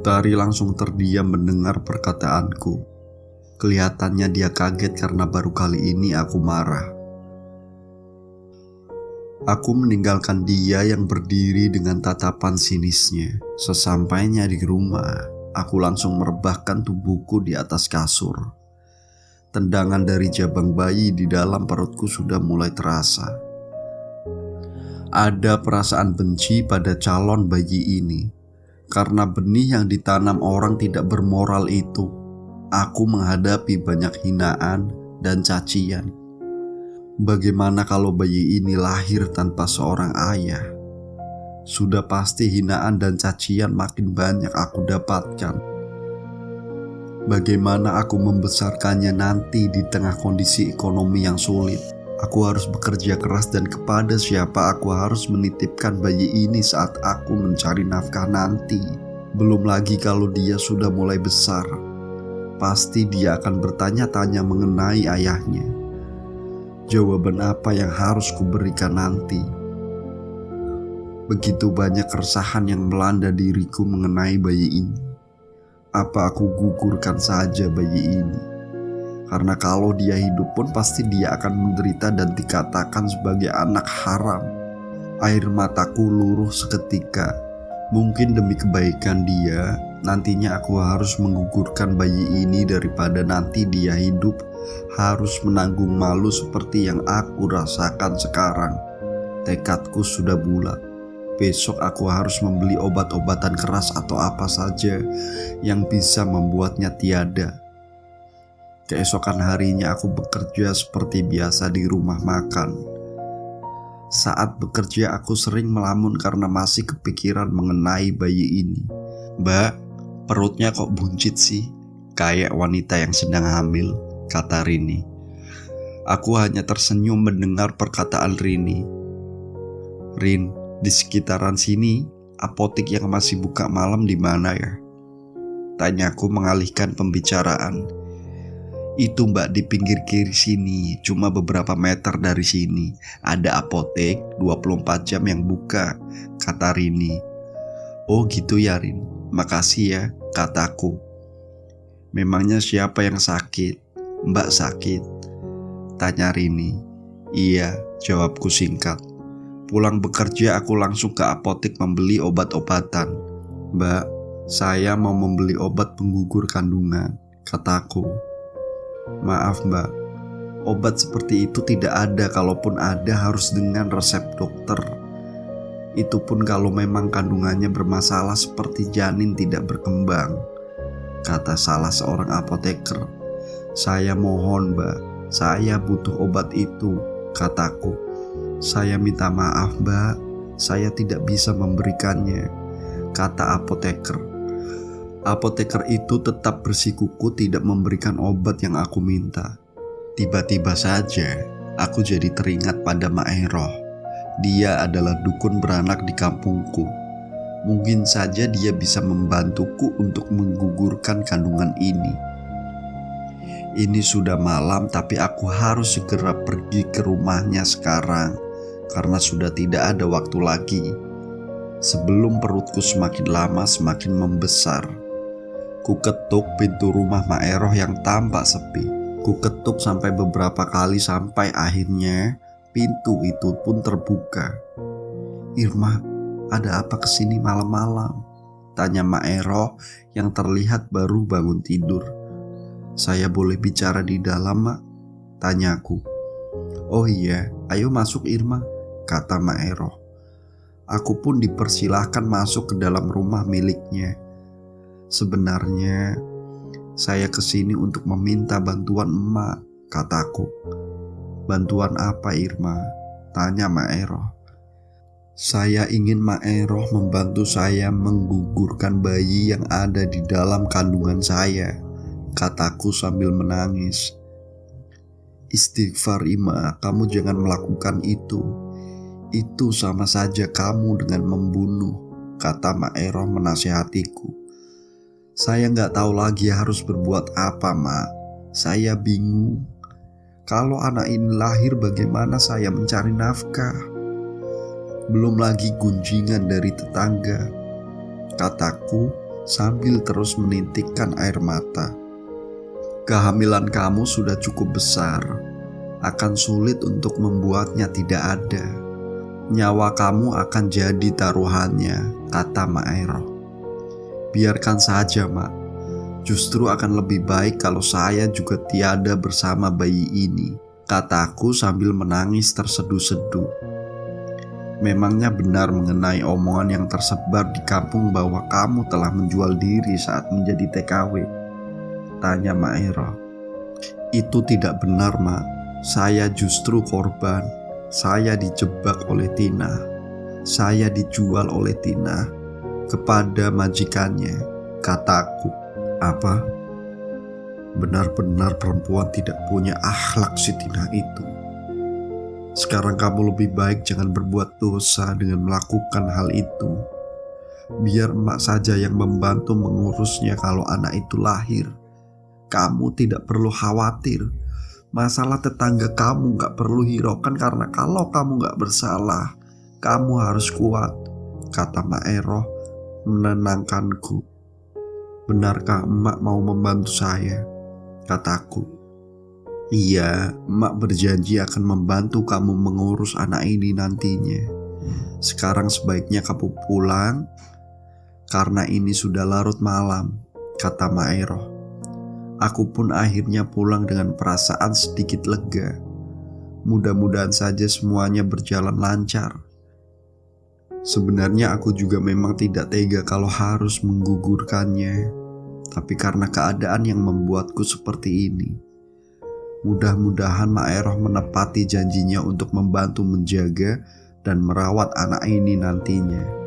Utari langsung terdiam mendengar perkataanku. Kelihatannya dia kaget karena baru kali ini aku marah. Aku meninggalkan dia yang berdiri dengan tatapan sinisnya. Sesampainya di rumah, aku langsung merebahkan tubuhku di atas kasur. Tendangan dari jabang bayi di dalam perutku sudah mulai terasa. Ada perasaan benci pada calon bayi ini. Karena benih yang ditanam orang tidak bermoral itu, aku menghadapi banyak hinaan dan cacian. Bagaimana kalau bayi ini lahir tanpa seorang ayah? Sudah pasti hinaan dan cacian makin banyak aku dapatkan. Bagaimana aku membesarkannya nanti di tengah kondisi ekonomi yang sulit? Aku harus bekerja keras dan kepada siapa aku harus menitipkan bayi ini saat aku mencari nafkah nanti? Belum lagi kalau dia sudah mulai besar. Pasti dia akan bertanya-tanya mengenai ayahnya. Jawaban apa yang harus kuberikan nanti? Begitu banyak keresahan yang melanda diriku mengenai bayi ini. Apa aku gugurkan saja bayi ini? Karena kalau dia hidup pun pasti dia akan menderita dan dikatakan sebagai anak haram. Air mataku luruh seketika. Mungkin demi kebaikan dia, nantinya aku harus menggugurkan bayi ini daripada nanti dia hidup harus menanggung malu seperti yang aku rasakan sekarang. Tekadku sudah bulat. Besok aku harus membeli obat-obatan keras atau apa saja yang bisa membuatnya tiada. Keesokan harinya aku bekerja seperti biasa di rumah makan. Saat bekerja aku sering melamun karena masih kepikiran mengenai bayi ini. "Mbak, perutnya kok buncit sih? Kayak wanita yang sedang hamil," kata Rini. Aku hanya tersenyum mendengar perkataan Rini. "Rin, di sekitaran sini apotek yang masih buka malam di mana ya?" Tanyaku mengalihkan pembicaraan. "Itu mbak di pinggir kiri sini, cuma beberapa meter dari sini. Ada apotek 24 jam yang buka," kata Rini. "Oh gitu ya Rin, makasih ya," kataku. "Memangnya siapa yang sakit? Mbak sakit?" tanya Rini. "Iya," jawabku singkat. Pulang bekerja aku langsung ke apotek membeli obat-obatan. "Mbak, saya mau membeli obat penggugur kandungan," kataku. "Maaf mbak, obat seperti itu tidak ada, kalaupun ada harus dengan resep dokter. Itu pun kalau memang kandungannya bermasalah seperti janin tidak berkembang," kata salah seorang apoteker. "Saya mohon mbak, saya butuh obat itu," kataku. "Saya minta maaf mbak, saya tidak bisa memberikannya," kata apoteker. Apoteker itu tetap bersikuku tidak memberikan obat yang aku minta. Tiba-tiba saja aku jadi teringat pada Maeroh. Dia adalah dukun beranak di kampungku. Mungkin saja dia bisa membantuku untuk menggugurkan kandungan ini. Ini sudah malam tapi aku harus segera pergi ke rumahnya sekarang karena sudah tidak ada waktu lagi. Sebelum perutku semakin lama semakin membesar. Ku ketuk pintu rumah Maeroh yang tampak sepi. Ku ketuk sampai beberapa kali sampai akhirnya pintu itu pun terbuka. "Irma, ada apa kesini malam-malam?" tanya Maeroh yang terlihat baru bangun tidur. "Saya boleh bicara di dalam, Mak?" tanyaku. "Oh iya, ayo masuk Irma," kata Maeroh. Aku pun dipersilahkan masuk ke dalam rumah miliknya. "Sebenarnya saya kesini untuk meminta bantuan emak," kataku. "Bantuan apa Irma?" tanya Maeroh. "Saya ingin Maeroh membantu saya menggugurkan bayi yang ada di dalam kandungan saya," kataku sambil menangis. "Istighfar Ima, kamu jangan melakukan itu. Itu sama saja kamu dengan membunuh," kata Maeroh menasihatiku. "Saya nggak tahu lagi harus berbuat apa, Mak. Saya bingung. Kalau anak ini lahir bagaimana saya mencari nafkah? Belum lagi gunjingan dari tetangga," kataku sambil terus menitikkan air mata. Kehamilan kamu sudah cukup besar, akan sulit untuk membuatnya tidak ada. Nyawa kamu akan jadi taruhannya, kata Maeroh. Biarkan saja, Mak. Justru akan lebih baik kalau saya juga tiada bersama bayi ini, kataku sambil menangis terseduh-seduh. Memangnya benar mengenai omongan yang tersebar di kampung bahwa kamu telah menjual diri saat menjadi TKW? Tanya Maeroh. Itu tidak benar, Mak. Saya justru korban. Saya dijebak oleh Tina. Saya dijual oleh Tina kepada majikannya, kataku. Apa? Benar-benar perempuan tidak punya akhlak si Tina itu. Sekarang kamu lebih baik jangan berbuat dosa dengan melakukan hal itu. Biar emak saja yang membantu mengurusnya kalau anak itu lahir. Kamu tidak perlu khawatir. Masalah tetangga kamu gak perlu hiraukan karena kalau kamu gak bersalah, kamu harus kuat, kata Maeroh menenangkanku. Benarkah emak mau membantu saya? Kataku. Iya, emak berjanji akan membantu kamu mengurus anak ini nantinya. Sekarang sebaiknya kamu pulang, karena ini sudah larut malam, kata Maeroh. Aku pun akhirnya pulang dengan perasaan sedikit lega. Mudah-mudahan saja semuanya berjalan lancar. Sebenarnya aku juga memang tidak tega kalau harus menggugurkannya, tapi karena keadaan yang membuatku seperti ini. Mudah-mudahan Maeroh menepati janjinya untuk membantu menjaga dan merawat anak ini nantinya.